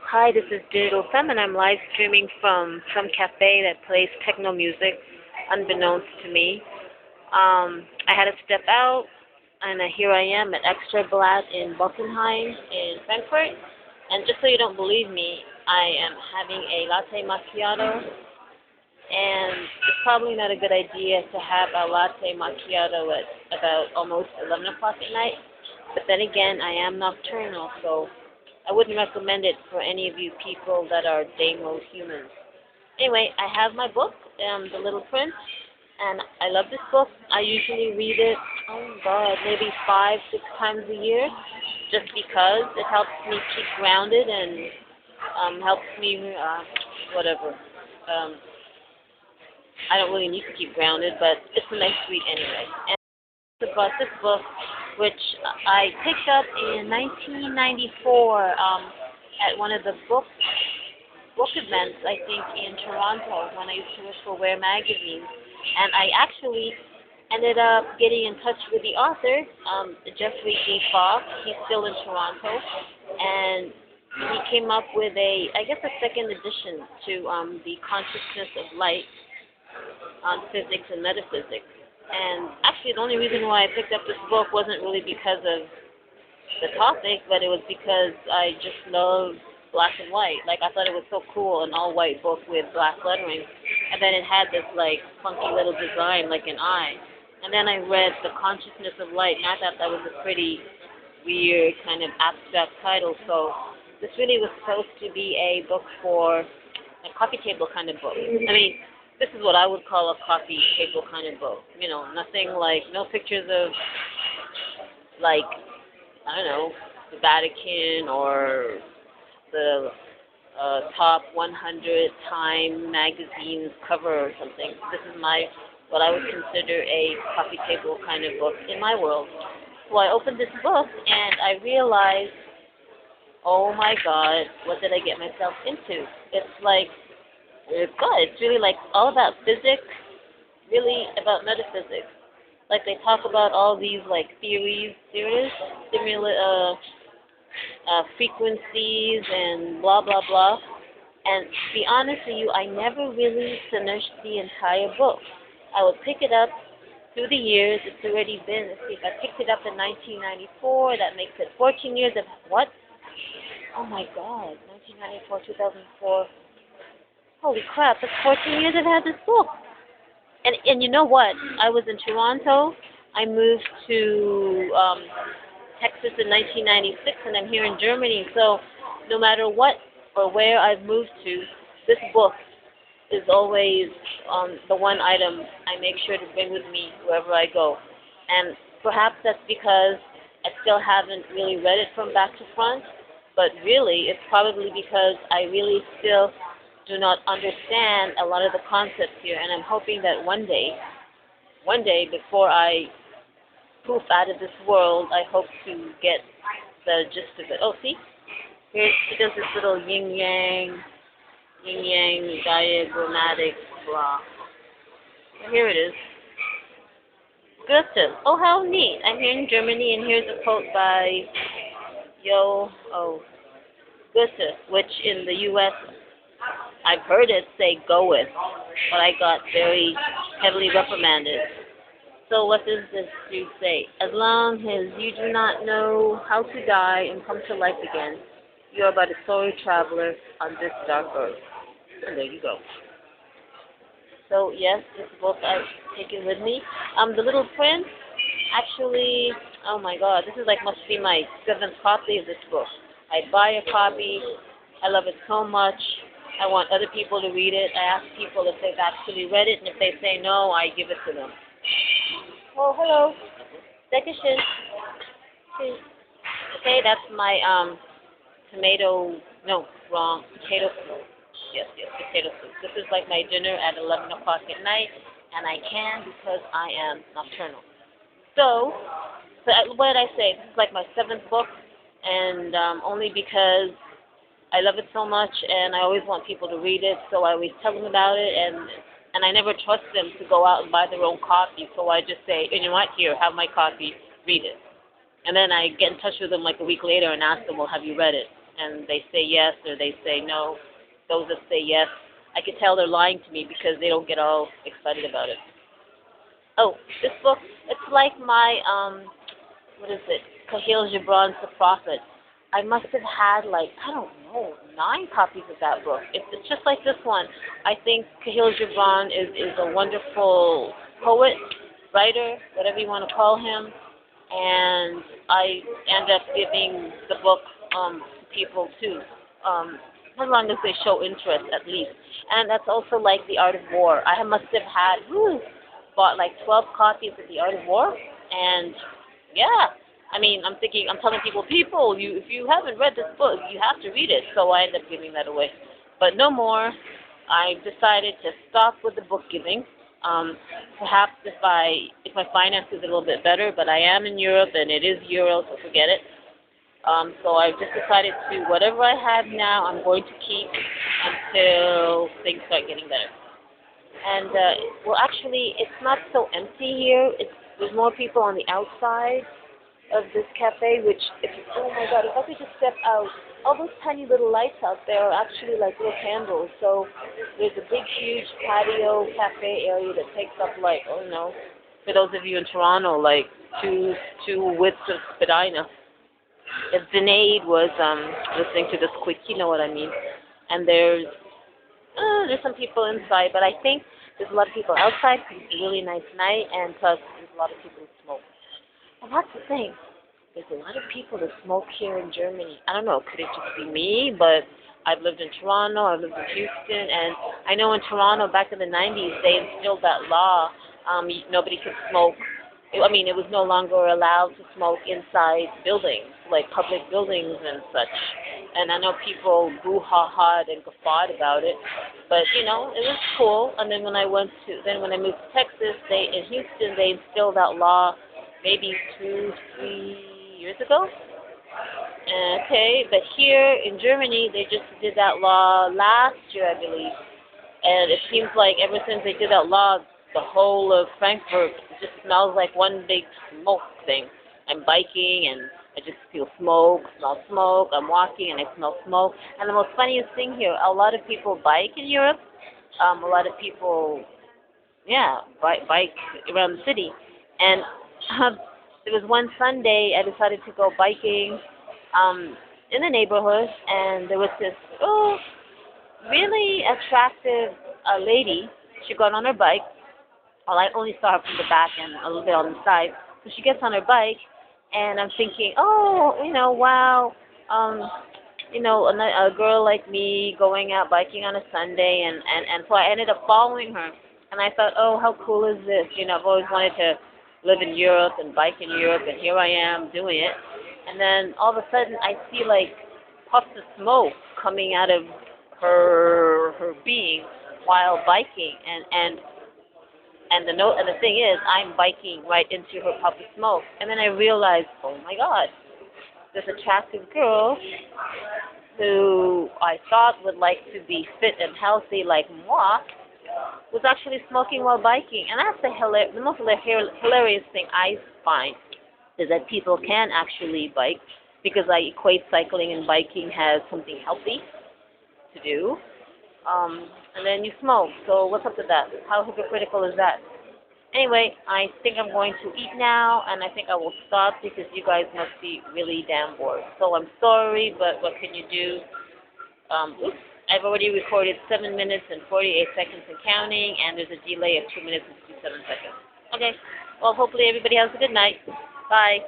Hi, this is Digital Femme, and I'm live streaming from some cafe that plays techno music, unbeknownst to me. I had to step out, and here I am at Extra Blatt in Bockenheim in Frankfurt. And just so you don't believe me, I am having a latte macchiato, and it's probably not a good idea to have a latte macchiato at about almost 11 o'clock at night. But then again, I am nocturnal, so I wouldn't recommend it for any of you people that are day mode humans. Anyway, I have my book, The Little Prince, and I love this book. I usually read it, oh God, maybe 5, 6 times a year, just because it helps me keep grounded and helps me, whatever. I don't really need to keep grounded, but it's a nice read anyway. And it's about this book, which I picked up in 1994 at one of the book events, I think, in Toronto when I used to work for Where magazine. And I actually ended up getting in touch with the author, Jeffrey D. Fox. He's still in Toronto, and he came up with I guess, a second edition to the Consciousness of Light on Physics and Metaphysics. And actually, the only reason why I picked up this book wasn't really because of the topic, but it was because I just love black and white. Like, I thought it was so cool, an all-white book with black lettering. And then it had this, like, funky little design, like an eye. And then I read The Consciousness of Light, and I thought that was a pretty weird, kind of abstract title. So this really was supposed to be a book for a coffee table kind of book. I mean, this is what I would call a coffee table kind of book. You know, nothing like, no pictures of, like, I don't know, the Vatican or the top 100 Time magazine's cover or something. This is what I would consider a coffee table kind of book in my world. So I opened this book and I realized, oh my God, what did I get myself into? It's like, it's good. It's really like all about physics, really about metaphysics. Like they talk about all these like theories, frequencies and blah blah blah. And to be honest with you, I never really finished the entire book. I would pick it up through the years. It's already been, let's see, if I picked it up in 1994, that makes it 14 years of what? Oh my God, 1994, 2004. Holy crap, that's 14 years I've had this book. And you know what? I was in Toronto. I moved to Texas in 1996, and I'm here in Germany. So no matter what or where I've moved to, this book is always the one item I make sure to bring with me wherever I go. And perhaps that's because I still haven't really read it from back to front, but really it's probably because I really still do not understand a lot of the concepts here, and I'm hoping that one day, before I poof out of this world, I hope to get the gist of it. Oh, see? Here it does this little yin-yang diagrammatic blah. Here it is. Goethe. Oh, how neat. I'm here in Germany, and here's a quote by Goethe, which in the U.S., I've heard it say go with, but I got very heavily reprimanded. So what does this dude say? As long as you do not know how to die and come to life again, you are but a sorry traveler on this dark earth. And there you go. So yes, this book I've taken with me. The Little Prince, actually, oh my God, this is like must be my 7th copy of this book. I buy a copy. I love it so much. I want other people to read it. I ask people if they've actually read it, and if they say no, I give it to them. Oh, hello. Dankeschön. Okay, that's my potato soup. Yes, potato soup. This is like my dinner at 11 o'clock at night, and I can because I am nocturnal. So what did I say? This is like my 7th book, and only because I love it so much, and I always want people to read it, so I always tell them about it, and I never trust them to go out and buy their own copy, so I just say, you know what, here, have my copy, read it. And then I get in touch with them like a week later and ask them, well, have you read it? and they say yes or they say no. Those that say yes, I can tell they're lying to me because they don't get all excited about it. Oh, this book, it's like my, what is it? Kahil Gibran's The Prophet. I must have had like, I don't know, 9 copies of that book. It's just like this one. I think Kahil Gibran is a wonderful poet, writer, whatever you want to call him. And I end up giving the book to people too, as long as they show interest at least. And that's also like The Art of War. I must have had, bought like 12 copies of The Art of War, and yeah, I mean, I'm telling people, if you haven't read this book, you have to read it. So I end up giving that away, but no more. I decided to stop with the book giving. Perhaps if my finances are a little bit better, but I am in Europe and it is Euro, so forget it. So I've just decided to whatever I have now, I'm going to keep until things start getting better. And well, actually, it's not so empty here. There's more people on the outside of this cafe, which, oh my God, if I could just step out, all those tiny little lights out there are actually like little candles. So there's a big, huge patio cafe area that takes up like, oh no, for those of you in Toronto, like two widths of Spadina. If Sinead was listening to this quick, you know what I mean. And there's some people inside, but I think there's a lot of people outside because it's a really nice night, and plus there's a lot of people who smoke. And that's the thing. There's a lot of people that smoke here in Germany. I don't know, could it just be me? But I've lived in Toronto, I've lived in Houston, and I know in Toronto back in the 90s they instilled that law. Nobody could smoke. I mean, it was no longer allowed to smoke inside buildings, like public buildings and such. And I know people boo-ha-ha'd and guffawed about it, but it was cool. And then when I moved to Texas, in Houston, they instilled that law maybe 2-3 years ago. Okay, but here in Germany, they just did that law last year, I believe. And it seems like ever since they did that law, the whole of Frankfurt just smells like one big smoke thing. I'm biking and I just feel smell smoke. I'm walking and I smell smoke. And the most funniest thing here, a lot of people bike in Europe. A lot of people, yeah, bike around the city. And there was one Sunday I decided to go biking in the neighborhood, and there was this really attractive lady. She got on her bike. Well, I only saw her from the back and a little bit on the side. So she gets on her bike, and I'm thinking, wow, a girl like me going out biking on a Sunday, and so I ended up following her. And I thought, oh, how cool is this? I've always wanted to live in Europe and bike in Europe, and here I am doing it. And then all of a sudden, I see like puffs of smoke coming out of her being while biking, and the thing is, I'm biking right into her puff of smoke. And then I realized, oh my God, this attractive girl who I thought would like to be fit and healthy like moi was actually smoking while biking. And that's the most hilarious thing I find is that people can actually bike, because I equate cycling and biking as something healthy to do. And then you smoke. So what's up with that? How hypocritical is that? Anyway, I think I'm going to eat now, and I think I will stop because you guys must be really damn bored. So I'm sorry, but what can you do? I've already recorded 7 minutes and 48 seconds and counting, and there's a delay of 2 minutes and 57 seconds. Okay, well, hopefully everybody has a good night. Bye.